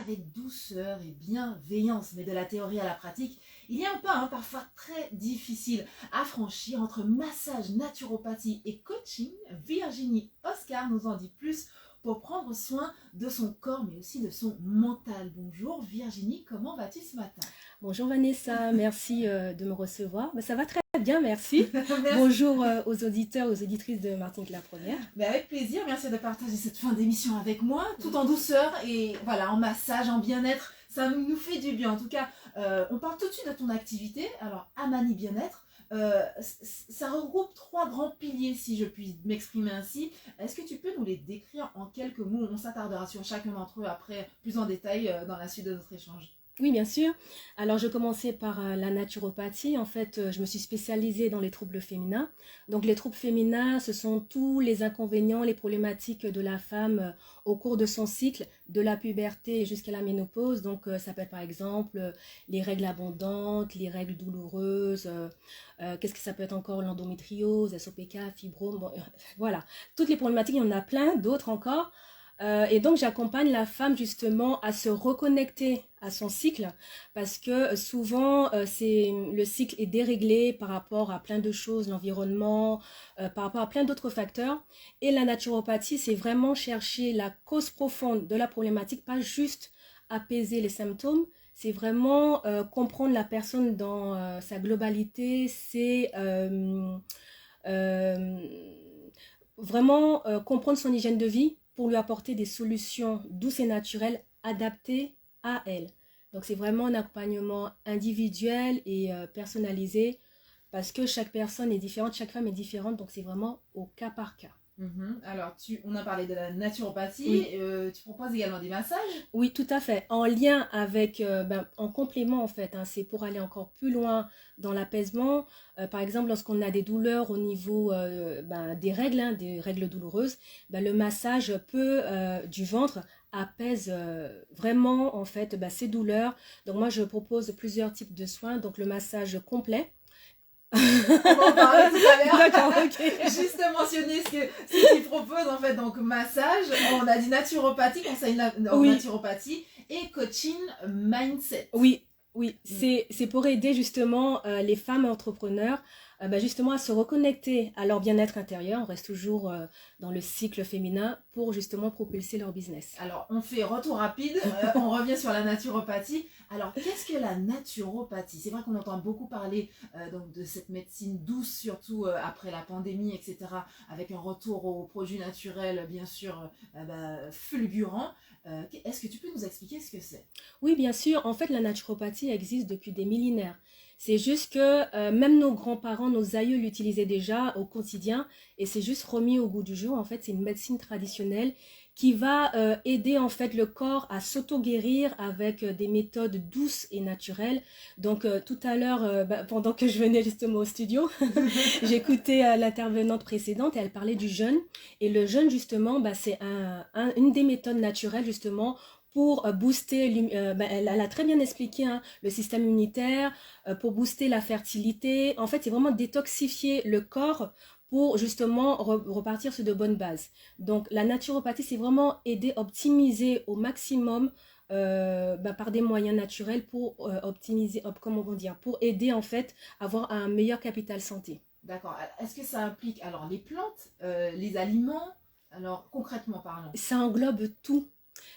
avec douceur et bienveillance, mais de la théorie à la pratique, il y a un pas parfois très difficile à franchir entre massage, naturopathie et coaching. Virginie Oscar nous en dit plus pour prendre soin de son corps, mais aussi de son mental. Bonjour Virginie, comment vas-tu ce matin? Bonjour Vanessa, merci de me recevoir. Ça va très bien, merci. Merci. Bonjour aux auditeurs, aux auditrices de Martinique la Première. Avec plaisir, merci de partager cette fin d'émission avec moi, tout en douceur et voilà, en massage, en bien-être. Ça nous fait du bien. En tout cas, on parle tout de suite de ton activité. Alors, Amani Bien-être, ça regroupe 3 grands piliers, si je puis m'exprimer ainsi. Est-ce que tu peux nous les décrire en quelques mots? On s'attardera sur chacun d'entre eux après, plus en détail, dans la suite de notre échange. Oui, bien sûr. Alors, je commençais par la naturopathie. En fait, je me suis spécialisée dans les troubles féminins. Donc, les troubles féminins, ce sont tous les inconvénients, les problématiques de la femme au cours de son cycle, de la puberté jusqu'à la ménopause. Donc, ça peut être par exemple les règles abondantes, les règles douloureuses. Qu'est-ce que ça peut être encore? L'endométriose, SOPK, fibrome. Bon, voilà. Toutes les problématiques, il y en a plein d'autres encore. Et donc j'accompagne la femme justement à se reconnecter à son cycle parce que souvent le cycle est déréglé par rapport à plein de choses, l'environnement, par rapport à plein d'autres facteurs. Et la naturopathie, c'est vraiment chercher la cause profonde de la problématique, pas juste apaiser les symptômes. C'est vraiment comprendre la personne dans sa globalité, c'est vraiment comprendre son hygiène de vie pour lui apporter des solutions douces et naturelles adaptées à elle. Donc c'est vraiment un accompagnement individuel et personnalisé parce que chaque personne est différente, chaque femme est différente, donc c'est vraiment au cas par cas. Alors, on a parlé de la naturopathie, oui. Tu proposes également des massages? Oui, tout à fait. En lien avec, en complément en fait, c'est pour aller encore plus loin dans l'apaisement. Par exemple, lorsqu'on a des douleurs au niveau des règles douloureuses, le massage du ventre apaise vraiment en fait ces douleurs. Donc moi, je propose plusieurs types de soins. Donc le massage complet. On va en parler tout à l'heure. D'accord, ok. Juste mentionner ce que tu proposes en fait, donc massage, on a dit naturopathie, conseil naturopathie et coaching mindset. Oui, c'est pour aider justement les femmes entrepreneurs justement à se reconnecter à leur bien-être intérieur. On reste toujours dans le cycle féminin pour justement propulser leur business. Alors, on fait retour rapide, on revient sur la naturopathie. Alors, qu'est-ce que la naturopathie? C'est vrai qu'on entend beaucoup parler donc de cette médecine douce, surtout après la pandémie, etc., avec un retour aux produits naturels, bien sûr, fulgurant. Est-ce que tu peux nous expliquer ce que c'est? Oui, bien sûr. En fait, la naturopathie existe depuis des millénaires. C'est juste que même nos grands-parents, nos aïeux l'utilisaient déjà au quotidien et c'est juste remis au goût du jour. En fait, c'est une médecine traditionnelle qui va aider en fait le corps à s'auto-guérir avec des méthodes douces et naturelles. Donc tout à l'heure, pendant que je venais justement au studio, j'écoutais l'intervenante précédente et elle parlait du jeûne. Et le jeûne justement, c'est une des méthodes naturelles justement pour booster, elle a très bien expliqué le système immunitaire, pour booster la fertilité. En fait, c'est vraiment détoxifier le corps pour justement repartir sur de bonnes bases. Donc, la naturopathie, c'est vraiment aider, optimiser au maximum par des moyens naturels pour optimiser, pour aider en fait à avoir un meilleur capital santé. D'accord. Est-ce que ça implique alors les plantes, les aliments? Alors, concrètement parlant. Ça englobe tout.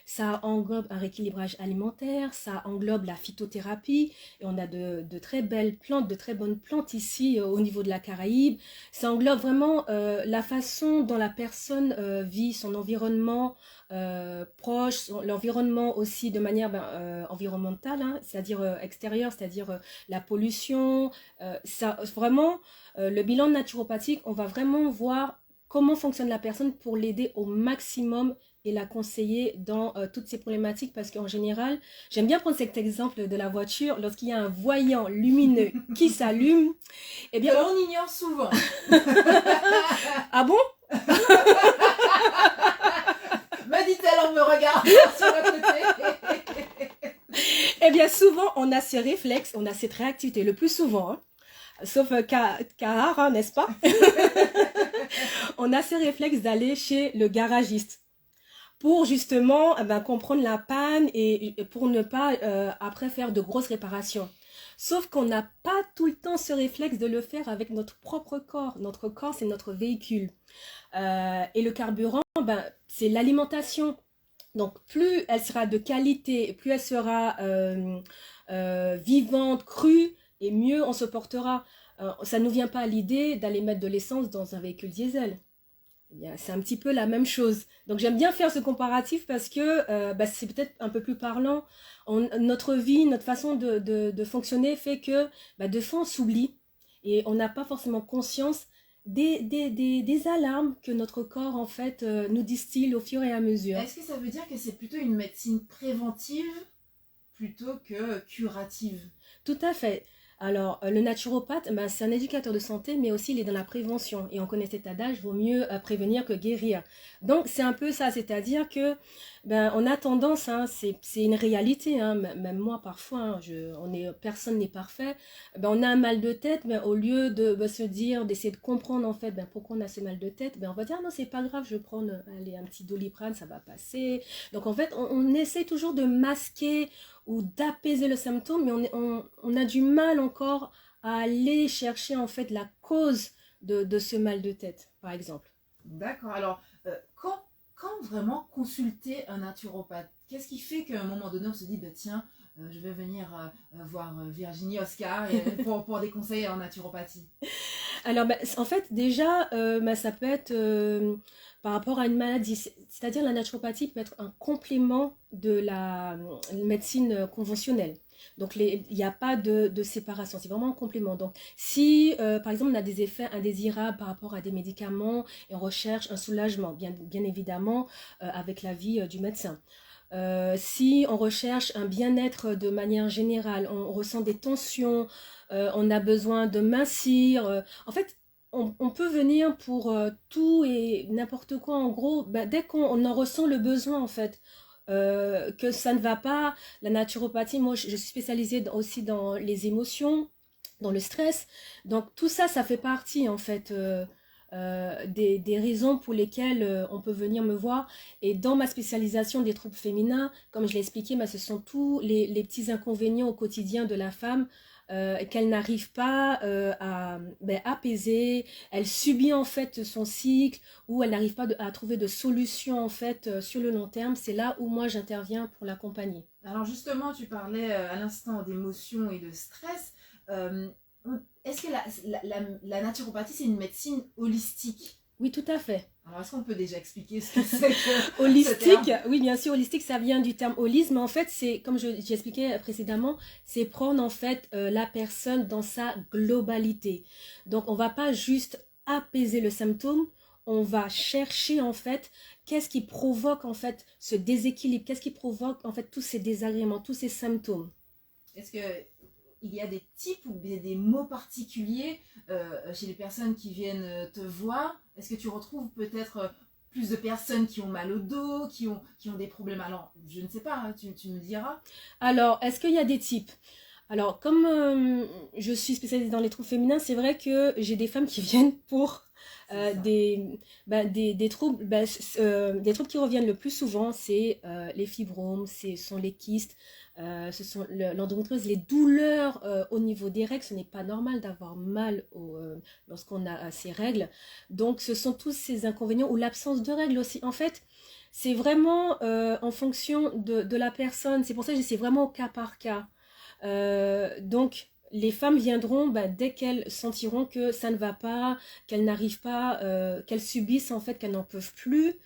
Ça englobe un rééquilibrage alimentaire, ça englobe la phytothérapie, et on a de très belles plantes, de très bonnes plantes ici au niveau de la Caraïbe. Ça englobe vraiment la façon dont la personne vit, son environnement proche, l'environnement aussi de manière environnementale, c'est-à-dire extérieure, c'est-à-dire la pollution. Le bilan naturopathique, on va vraiment voir comment fonctionne la personne pour l'aider au maximum et la conseiller dans toutes ces problématiques parce qu'en général, j'aime bien prendre cet exemple de la voiture, lorsqu'il y a un voyant lumineux qui s'allume, eh bien on ignore souvent. Ah bon? Me dit-elle en me regardant sur le côté. Eh bien souvent, on a ces réflexes, on a cette réactivité, le plus souvent, sauf Kahara, n'est-ce pas? On a ces réflexes d'aller chez le garagiste. pour justement comprendre la panne et pour ne pas après faire de grosses réparations. Sauf qu'on n'a pas tout le temps ce réflexe de le faire avec notre propre corps. Notre corps, c'est notre véhicule. Et le carburant, c'est l'alimentation. Donc, plus elle sera de qualité, plus elle sera vivante, crue, et mieux on se portera. Ça ne nous vient pas à l'idée d'aller mettre de l'essence dans un véhicule diesel. C'est un petit peu la même chose. Donc j'aime bien faire ce comparatif parce que c'est peut-être un peu plus parlant. Notre vie, notre façon de fonctionner fait que de fois on s'oublie et on n'a pas forcément conscience des alarmes que notre corps en fait nous distille au fur et à mesure. Est-ce que ça veut dire que c'est plutôt une médecine préventive plutôt que curative? Tout à fait. Alors, le naturopathe, c'est un éducateur de santé, mais aussi il est dans la prévention. Et on connaît cet adage, vaut mieux prévenir que guérir. Donc, c'est un peu ça, c'est-à-dire que on a tendance, c'est une réalité, même moi parfois, personne n'est parfait. On a un mal de tête, mais au lieu de se dire, d'essayer de comprendre en fait pourquoi on a ce mal de tête, on va dire non, c'est pas grave, je vais prendre un petit Doliprane, ça va passer. Donc en fait, on essaie toujours de masquer ou d'apaiser le symptôme, mais on a du mal encore à aller chercher en fait la cause de ce mal de tête, par exemple. D'accord. Alors, quand vraiment consulter un naturopathe? Qu'est-ce qui fait qu'à un moment donné, on se dit, tiens, je vais venir voir Virginie Oscar pour des conseils en naturopathie? Alors, en fait, déjà, ça peut être par rapport à une maladie. C'est-à-dire la naturopathie peut être un complément de la médecine conventionnelle. Donc, il n'y a pas de séparation, c'est vraiment un complément. Donc, si, par exemple, on a des effets indésirables par rapport à des médicaments et on recherche un soulagement, bien évidemment, avec l'avis du médecin. Si on recherche un bien-être de manière générale, on ressent des tensions, on a besoin de mincir. En fait, on peut venir pour tout et n'importe quoi. En gros, dès qu'on en ressent le besoin, en fait, que ça ne va pas, la naturopathie, moi, je suis spécialisée aussi dans les émotions, dans le stress. Donc, tout ça, ça fait partie, en fait, des raisons pour lesquelles on peut venir me voir. Et dans ma spécialisation des troubles féminins, comme je l'ai expliqué, ce sont tous les petits inconvénients au quotidien de la femme qu'elle n'arrive pas à apaiser. Elle subit en fait son cycle ou elle n'arrive pas à trouver de solution en fait sur le long terme. C'est là où moi j'interviens pour l'accompagner. Alors justement, tu parlais à l'instant d'émotions et de stress. Est-ce que la naturopathie, c'est une médecine holistique? Oui, tout à fait. Alors, est-ce qu'on peut déjà expliquer ce que c'est que holistique? Oui, bien sûr, holistique, ça vient du terme holisme, mais en fait, c'est, comme j'ai expliqué précédemment, c'est prendre en fait la personne dans sa globalité. Donc, on va pas juste apaiser le symptôme, on va chercher en fait qu'est-ce qui provoque en fait ce déséquilibre, qu'est-ce qui provoque en fait tous ces désagréments, tous ces symptômes. Est-ce que il y a des types ou des mots particuliers chez les personnes qui viennent te voir? Est-ce que tu retrouves peut-être plus de personnes qui ont mal au dos, qui ont des problèmes? Alors, je ne sais pas, tu me diras. Alors, est-ce qu'il y a des types? Alors, comme je suis spécialisée dans les troubles féminins, c'est vrai que j'ai des femmes qui viennent pour des troubles, des troubles qui reviennent le plus souvent, c'est les fibromes, ce sont les kystes, ce sont l'endométriose, les douleurs au niveau des règles. Ce n'est pas normal d'avoir mal lorsqu'on a ces règles. Donc, ce sont tous ces inconvénients ou l'absence de règles aussi. En fait, c'est vraiment en fonction de la personne. C'est pour ça que c'est vraiment au cas par cas. Donc, les femmes viendront dès qu'elles sentiront que ça ne va pas, qu'elles n'arrivent pas, qu'elles subissent en fait, qu'elles n'en peuvent plus,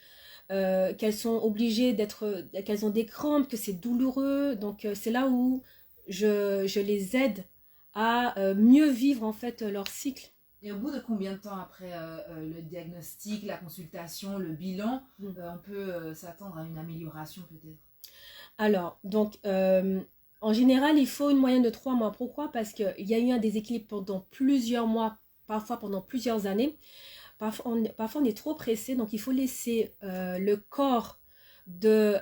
qu'elles sont obligées qu'elles ont des crampes, que c'est douloureux. Donc, c'est là où je les aide à mieux vivre en fait leur cycle. Et au bout de combien de temps après le diagnostic, la consultation, le bilan, on peut s'attendre à une amélioration peut-être? Alors, donc, en général, il faut une moyenne de 3 mois. Pourquoi? Parce qu'il y a eu un déséquilibre pendant plusieurs mois, parfois pendant plusieurs années. Parfois, on est trop pressé, donc il faut laisser le corps de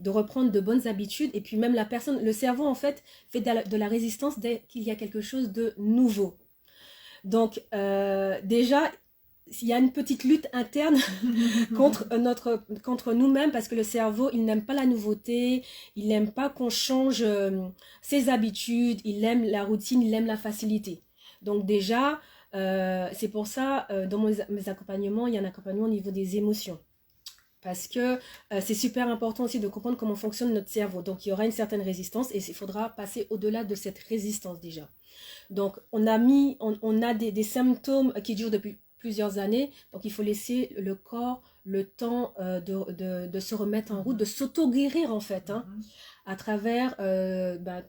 reprendre de bonnes habitudes. Et puis même la personne, le cerveau en fait de la résistance dès qu'il y a quelque chose de nouveau. Donc déjà, il y a une petite lutte interne contre nous-mêmes parce que le cerveau, il n'aime pas la nouveauté, il n'aime pas qu'on change ses habitudes, il aime la routine, il aime la facilité. Donc déjà, c'est pour ça, dans mes accompagnements, il y a un accompagnement au niveau des émotions. Parce que c'est super important aussi de comprendre comment fonctionne notre cerveau. Donc, il y aura une certaine résistance et il faudra passer au-delà de cette résistance déjà. Donc, on a des symptômes qui durent depuis plusieurs années. Donc, il faut laisser le corps le temps de se remettre en route, de s'auto-guérir en fait, hein, à travers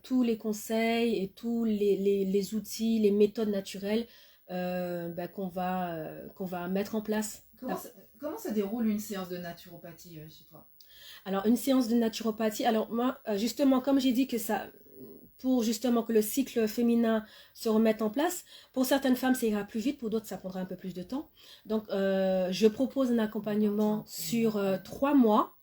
tous les conseils et tous les outils, les méthodes naturelles qu'on va mettre en place. Comment se déroule une séance de naturopathie chez toi? Alors, une séance de naturopathie, alors moi, justement, comme j'ai dit que ça, pour justement que le cycle féminin se remette en place, pour certaines femmes, ça ira plus vite, pour d'autres, ça prendra un peu plus de temps. Donc, je propose un accompagnement sur 3 mois.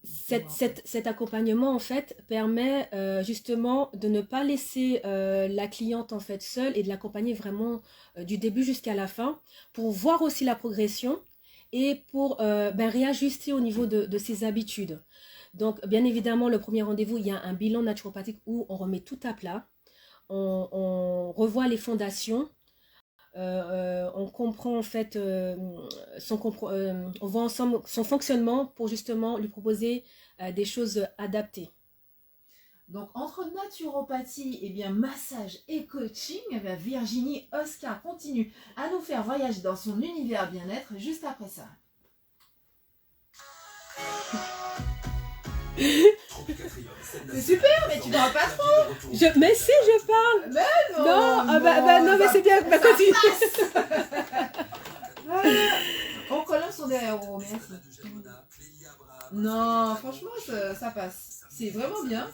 Cet accompagnement, en fait, permet justement de ne pas laisser la cliente, en fait, seule et de l'accompagner vraiment du début jusqu'à la fin pour voir aussi la progression et pour réajuster au niveau de ses habitudes. Donc, bien évidemment, le premier rendez-vous, il y a un bilan naturopathique où on remet tout à plat, on revoit les fondations, on comprend en fait, on voit ensemble son fonctionnement pour justement lui proposer des choses adaptées. Donc, entre naturopathie, massage et coaching, Virginie Oscar continue à nous faire voyager dans son univers bien-être juste après ça. C'est super, mais tu parles pas trop. Mais si, je parle. Mais non. Non, mais c'est bien. Continue. On son derrière, merci. Non, franchement, ça passe. C'est vraiment bien.